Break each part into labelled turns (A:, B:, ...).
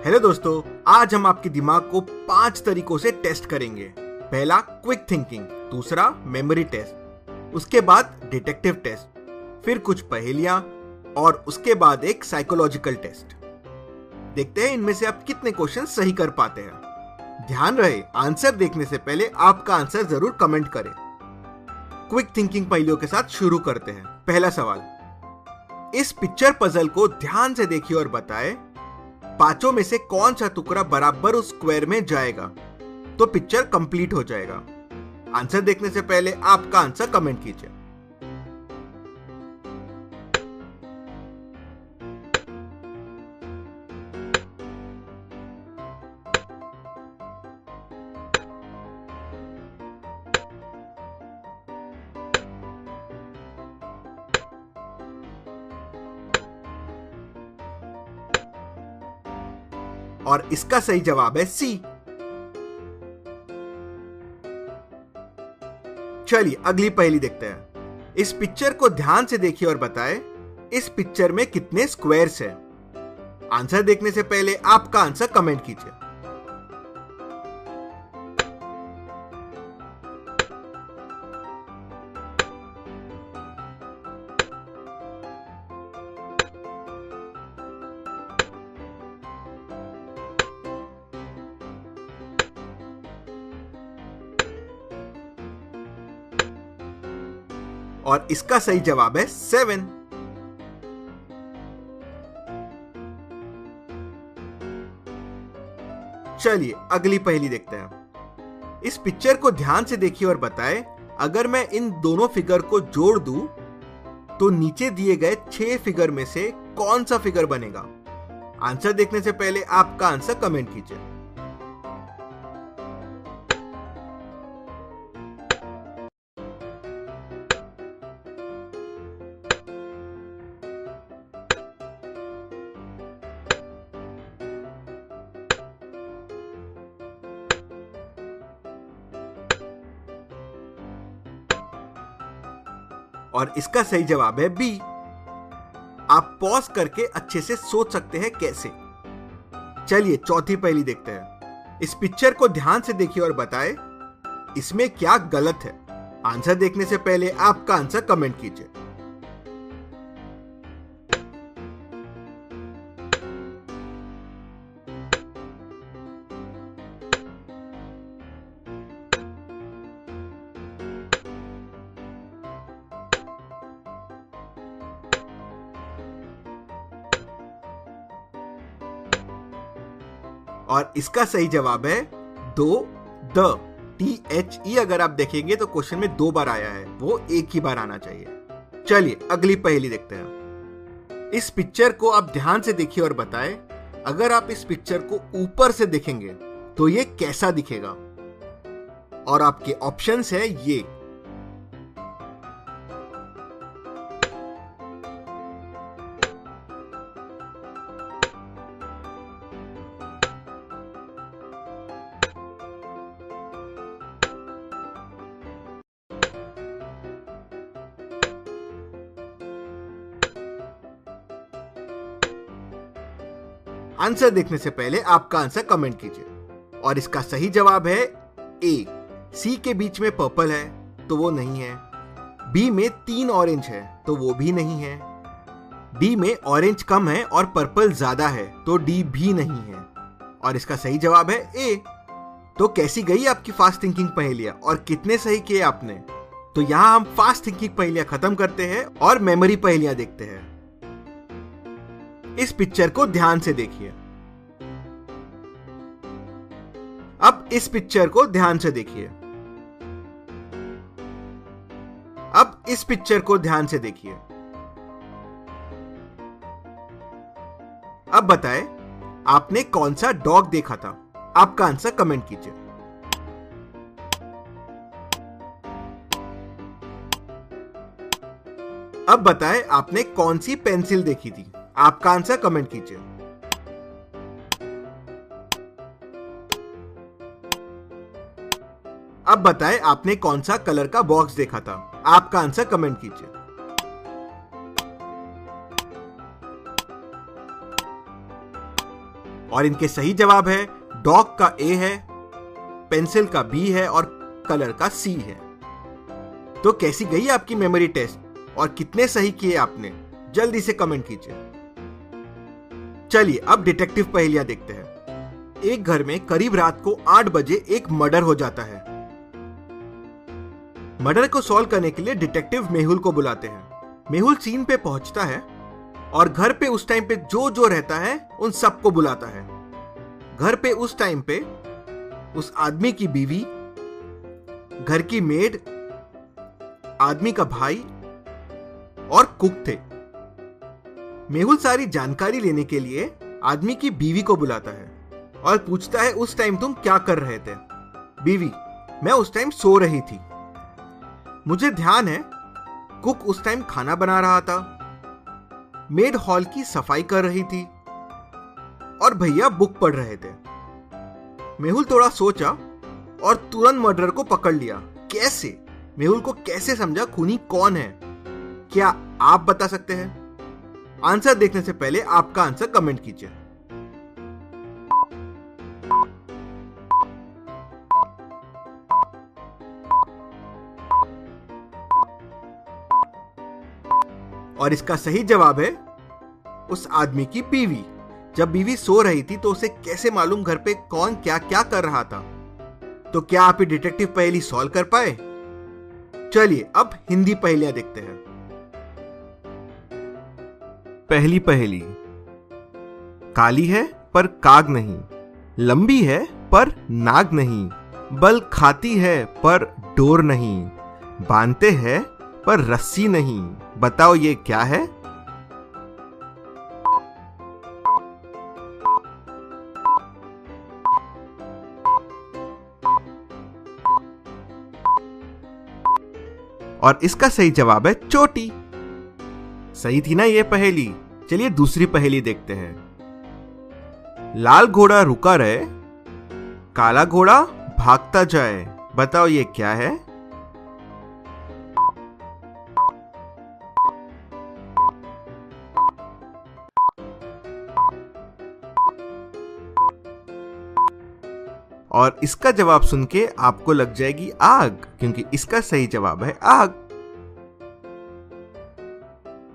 A: Hello दोस्तों, आज हम आपके दिमाग को 5 तरीकों से टेस्ट करेंगे। पहला क्विक थिंकिंग, दूसरा मेमोरी टेस्ट, उसके बाद डिटेक्टिव टेस्ट, फिर कुछ पहेलियां और उसके बाद एक साइकोलॉजिकल टेस्ट। देखते हैं इनमें से आप कितने क्वेश्चन सही कर पाते हैं। ध्यान रहे, आंसर देखने से पहले आपका आंसर जरूर कमेंट करें। क्विक थिंकिंग पहेलियों के साथ शुरू करते हैं। पहला सवाल, इस पिक्चर पजल को ध्यान से देखिए और बताएं पांचों में से कौन सा टुकड़ा बराबर उस स्क्वायर में जाएगा तो पिक्चर कंप्लीट हो जाएगा। आंसर देखने से पहले आपका आंसर कमेंट कीजिए। और इसका सही जवाब है सी। चलिए अगली पहेली देखते हैं। इस पिक्चर को ध्यान से देखिए और बताएं इस पिक्चर में कितने स्क्वायर्स हैं। आंसर देखने से पहले आपका आंसर कमेंट कीजिए। और इसका सही जवाब है 7। चलिए अगली पहेली देखते हैं। इस पिक्चर को ध्यान से देखिए और बताएं अगर मैं इन दोनों फिगर को जोड़ दूं तो नीचे दिए गए 6 फिगर में से कौन सा फिगर बनेगा। आंसर देखने से पहले आपका आंसर कमेंट कीजिए। और इसका सही जवाब है बी। आप पॉज करके अच्छे से सोच सकते हैं कैसे। चलिए चौथी पहेली देखते हैं। इस पिक्चर को ध्यान से देखिए और बताएं इसमें क्या गलत है। आंसर देखने से पहले आपका आंसर कमेंट कीजिए। और इसका सही जवाब है दो द। THE अगर आप देखेंगे तो क्वेश्चन में 2 बार आया है, वो एक ही बार आना चाहिए। चलिए अगली पहेली देखते हैं। इस पिक्चर को आप ध्यान से देखिए और बताएं अगर आप इस पिक्चर को ऊपर से देखेंगे तो ये कैसा दिखेगा। और आपके ऑप्शंस है ये। आंसर देखने से पहले आपका आंसर कमेंट कीजिए। और इसका सही जवाब है ए। सी के बीच में पर्पल है तो वो नहीं है। बी में 3 ऑरेंज है तो वो भी नहीं है। डी में ऑरेंज कम है और पर्पल ज्यादा है तो डी भी नहीं है। और इसका सही जवाब है ए। तो कैसी गई आपकी फास्ट थिंकिंग पहेलियां और कितने सही किए आपने। तो यहां हम फास्ट थिंकिंग पहेलियां खत्म करते हैं और मेमोरी पहेलियां देखते हैं। इस पिक्चर को ध्यान से देखिए। अब इस पिक्चर को ध्यान से देखिए। अब इस पिक्चर को ध्यान से देखिए। अब बताएं आपने कौन सा डॉग देखा था। आपका आंसर कमेंट कीजिए। अब बताएं आपने कौन सी पेंसिल देखी थी। आपका आंसर कमेंट कीजिए। अब बताएं आपने कौन सा कलर का बॉक्स देखा था। आपका आंसर कमेंट कीजिए। और इनके सही जवाब है डॉग का ए है, पेंसिल का बी है और कलर का सी है। तो कैसी गई आपकी मेमोरी टेस्ट और कितने सही किए आपने? जल्दी से कमेंट कीजिए। चलिए अब डिटेक्टिव पहेलियां देखते हैं। एक घर में करीब रात को 8 बजे एक मर्डर हो जाता है। मर्डर को सॉल्व करने के लिए डिटेक्टिव मेहुल को बुलाते हैं। मेहुल सीन पे पहुंचता है और घर पे उस टाइम पे जो जो रहता है उन सबको बुलाता है। घर पे उस टाइम पे उस आदमी की बीवी, घर की मेड, आदमी का भाई और कुक थे। मेहुल सारी जानकारी लेने के लिए आदमी की बीवी को बुलाता है और पूछता है उस टाइम तुम क्या कर रहे थे? बीवी: मैं उस टाइम सो रही थी। मुझे ध्यान है कुक उस टाइम खाना बना रहा था, मेड हॉल की सफाई कर रही थी और भैया बुक पढ़ रहे थे। मेहुल थोड़ा सोचा और तुरंत मर्डरर को पकड़ लिया। कैसे? मेहुल को कैसे समझा खूनी कौन है? क्या आप बता सकते हैं? आंसर देखने से पहले आपका आंसर कमेंट कीजिए। और इसका सही जवाब है उस आदमी की बीवी। जब बीवी सो रही थी तो उसे कैसे मालूम घर पे कौन क्या क्या कर रहा था? तो क्या आप ये डिटेक्टिव पहेली सॉल्व कर पाए? चलिए अब हिंदी पहेलियां देखते हैं। पहली पहेली। काली है पर काग नहीं, लंबी है पर नाग नहीं, बल खाती है पर डोर नहीं, बांधते हैं पर रस्सी नहीं, बताओ ये क्या है? और इसका सही जवाब है चोटी। सही थी ना ये पहेली? चलिए दूसरी पहेली देखते हैं। लाल घोड़ा रुका रहे, काला घोड़ा भागता जाए, बताओ ये क्या है? और इसका जवाब सुन के आपको लग जाएगी आग, क्योंकि इसका सही जवाब है आग।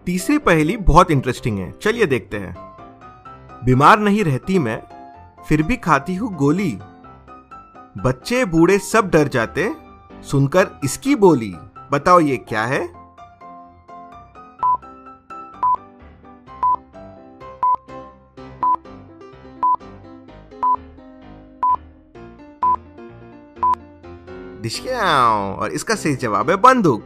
A: तीसरी पहेली बहुत इंटरेस्टिंग है, चलिए देखते हैं। बीमार नहीं रहती मैं, फिर भी खाती हूं गोली, बच्चे बूढ़े सब डर जाते सुनकर इसकी बोली, बताओ ये क्या है? और इसका सही जवाब है बंदूक।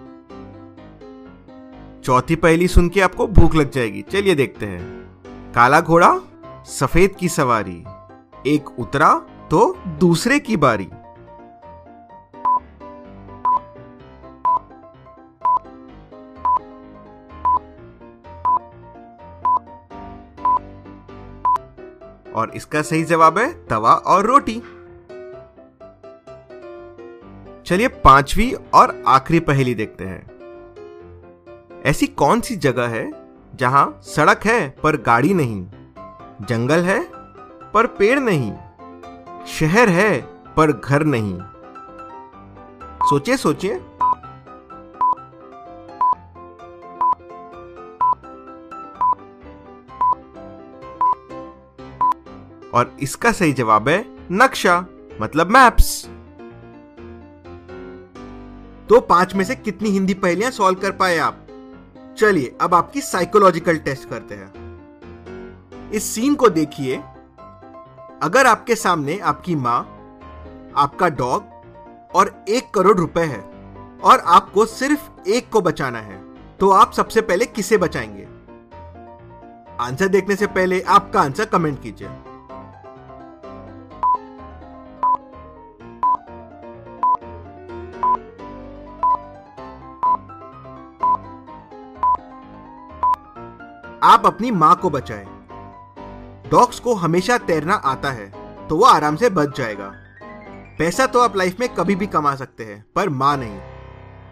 A: चौथी पहेली सुन के आपको भूख लग जाएगी, चलिए देखते हैं। काला घोड़ा सफेद की सवारी, एक उतरा तो दूसरे की बारी, और इसका सही जवाब है तवा और रोटी। चलिए पांचवी और आखिरी पहेली देखते हैं। ऐसी कौन सी जगह है जहां सड़क है पर गाड़ी नहीं, जंगल है पर पेड़ नहीं, शहर है पर घर नहीं? सोचिए सोचिए। और इसका सही जवाब है नक्शा, मतलब मैप्स। तो 5 में से कितनी हिंदी पहेलियां सॉल्व कर पाए आप? चलिए अब आपकी साइकोलॉजिकल टेस्ट करते हैं। इस सीन को देखिए। अगर आपके सामने आपकी मां, आपका डॉग और 1 करोड़ रुपए है और आपको सिर्फ एक को बचाना है, तो आप सबसे पहले किसे बचाएंगे? आंसर देखने से पहले आपका आंसर कमेंट कीजिए। आप अपनी मां को बचाएं। डॉग्स को हमेशा तैरना आता है तो वो आराम से बच जाएगा। पैसा तो आप लाइफ में कभी भी कमा सकते हैं, पर मां नहीं।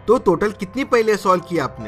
A: तो टोटल कितनी पहेलियां सॉल्व की आपने?